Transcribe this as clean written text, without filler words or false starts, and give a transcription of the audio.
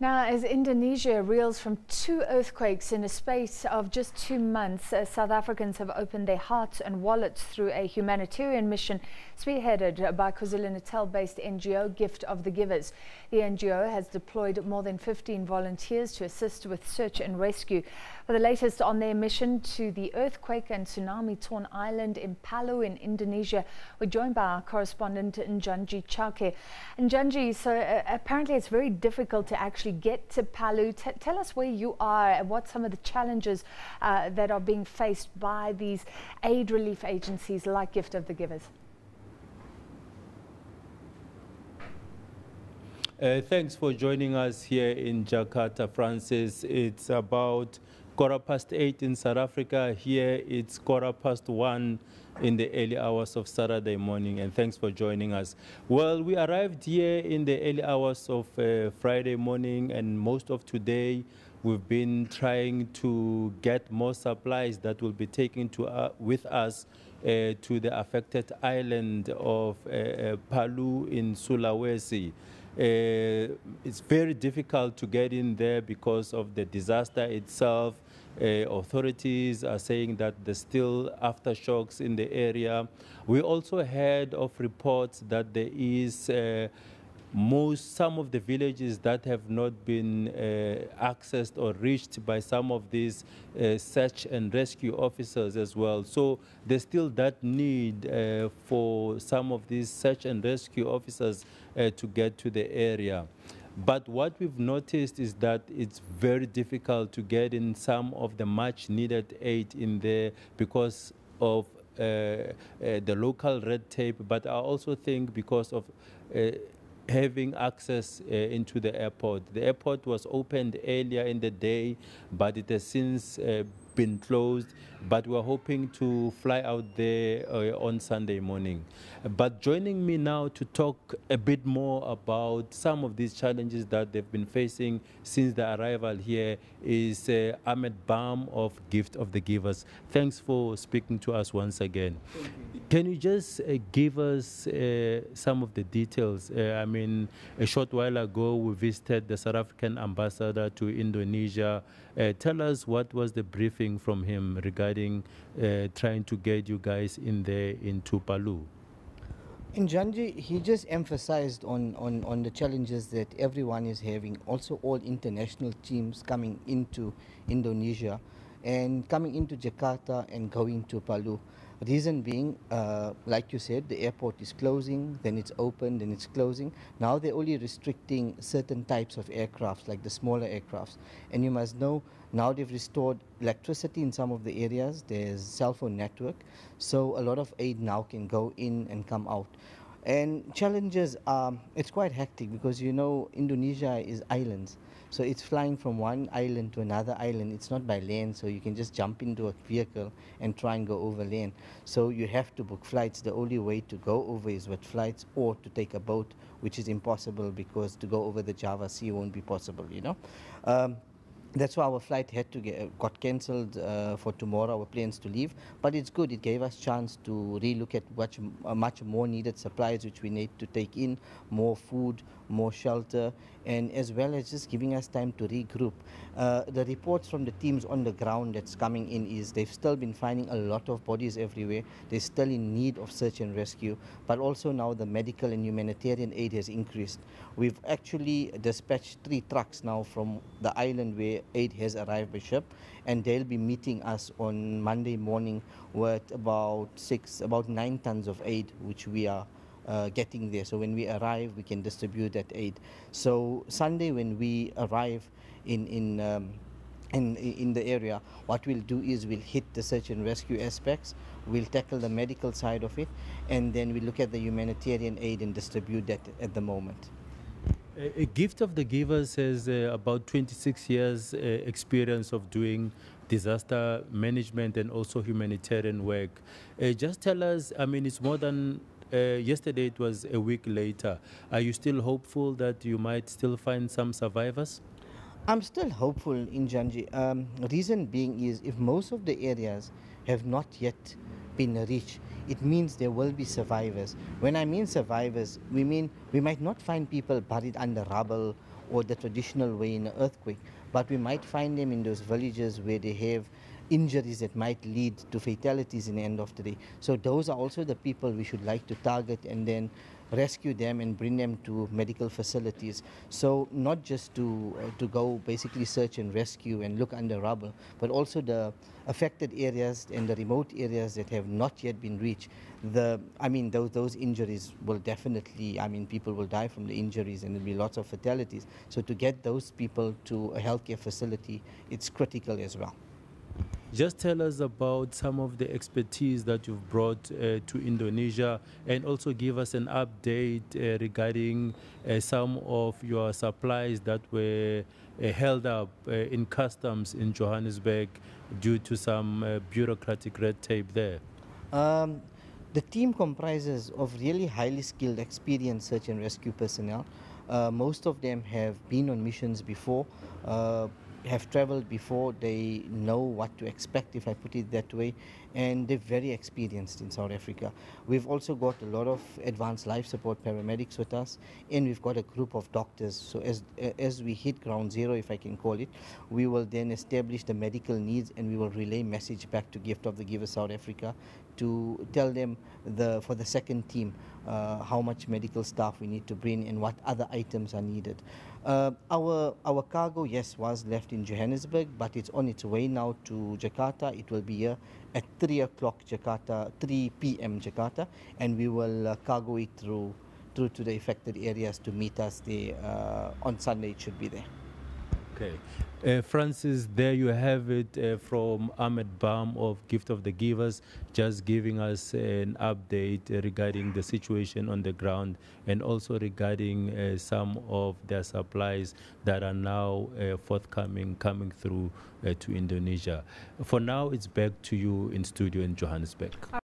Now, as Indonesia reels from 2 earthquakes in a space of just 2 months, South Africans have opened their hearts and wallets through a humanitarian mission spearheaded by KwaZulu-Natal-based NGO Gift of the Givers. The NGO has deployed more than 15 volunteers to assist with search and rescue. For the latest on their mission to the earthquake and tsunami-torn island in Palu in Indonesia, we're joined by our correspondent Njanji Chauke. Njanji, so apparently it's very difficult to actually get to Palu. Tell us where you are and what some of the challenges that are being faced by these aid relief agencies like Gift of the Givers. Thanks for joining us here in Jakarta, Francis. It's about 8:15 in South Africa. Here it's 1:15 in the early hours of Saturday morning, and thanks for joining us. Well, we arrived here in the early hours of Friday morning, and most of today we've been trying to get more supplies that will be taken to with us to the affected island of Palu in Sulawesi. It's very difficult to get in there because of the disaster itself. Authorities are saying that there's still aftershocks in the area. We also heard of reports that there is some of the villages that have not been accessed or reached by some of these search and rescue officers as well. So there's still that need for some of these search and rescue officers to get to the area. But what we've noticed is that it's very difficult to get in some of the much needed aid in there because of the local red tape, but I also think because of having access into the airport. The airport was opened earlier in the day, but it has since been closed, but we're hoping to fly out there on Sunday morning. But joining me now to talk a bit more about some of these challenges that they've been facing since the arrival here is Ahmed Bam of Gift of the Givers. Thanks for speaking to us once again. Can you just give us some of the details? I mean, a short while ago we visited the South African ambassador to Indonesia. Tell us what was the briefing from him regarding trying to get you guys in there into Palu. In Njanji, he just emphasized on the challenges that everyone is having, also all international teams coming into Indonesia and coming into Jakarta and going to Palu. Reason being, like you said, the airport is closing, then it's open, then it's closing. Now they're only restricting certain types of aircrafts, like the smaller aircrafts. And you must know, now they've restored electricity in some of the areas. There's cell phone network. So a lot of aid now can go in and come out. And challenges, it's quite hectic because, you know, Indonesia is islands. So it's flying from one island to another island. It's not by land, so you can just jump into a vehicle and try and go over land. So you have to book flights. The only way to go over is with flights or to take a boat, which is impossible because to go over the Java Sea won't be possible, you know. That's why our flight had to got cancelled for tomorrow, our plans to leave. But it's good, it gave us chance to relook at much more needed supplies which we need to take in, more food, more shelter, and as well as just giving us time to regroup. The reports from the teams on the ground that's coming in is they've still been finding a lot of bodies everywhere. They're still in need of search and rescue, but also now the medical and humanitarian aid has increased. We've actually dispatched 3 trucks now from the island where aid has arrived by ship, and they'll be meeting us on Monday morning with about 9 tons of aid which we are getting there. So when we arrive, we can distribute that aid. So Sunday when we arrive in the area, what we'll do is we'll hit the search and rescue aspects, we'll tackle the medical side of it, and then we look at the humanitarian aid and distribute that at the moment. A Gift of the Givers has about 26 years experience of doing disaster management and also humanitarian work. Just tell us, I mean, it's more than, yesterday it was a week later. Are you still hopeful that you might still find some survivors? I'm still hopeful in Njanji. Reason being is if most of the areas have not yet been reached, it means there will be survivors. When I mean survivors, we mean we might not find people buried under rubble or the traditional way in an earthquake, but we might find them in those villages where they have injuries that might lead to fatalities in the end of the day. So those are also the people we should like to target and then rescue them and bring them to medical facilities. So not just to go basically search and rescue and look under rubble, but also the affected areas and the remote areas that have not yet been reached. Those injuries will definitely, people will die from the injuries and there'll be lots of fatalities. So to get those people to a healthcare facility, it's critical as well. Just tell us about some of the expertise that you've brought to Indonesia, and also give us an update regarding some of your supplies that were held up in customs in Johannesburg due to some bureaucratic red tape there. The team comprises of really highly skilled, experienced search and rescue personnel. Most of them have been on missions before, have traveled before, they know what to expect, if I put it that way, and they're very experienced in South Africa. We've also got a lot of advanced life support paramedics with us, and we've got a group of doctors. So as we hit ground zero, if I can call it, we will then establish the medical needs, and we will relay message back to Gift of the Giver South Africa to tell them for the second team how much medical staff we need to bring and what other items are needed. Our cargo, yes, was left in Johannesburg, but it's on its way now to Jakarta. It will be here at 3 o'clock Jakarta, 3 p.m. Jakarta, and we will cargo it through to the affected areas to meet us there on Sunday. It should be there. Okay. Francis, there you have it from Ahmed Bam of Gift of the Givers, just giving us an update regarding the situation on the ground and also regarding some of their supplies that are now forthcoming, coming through to Indonesia. For now, it's back to you in studio in Johannesburg.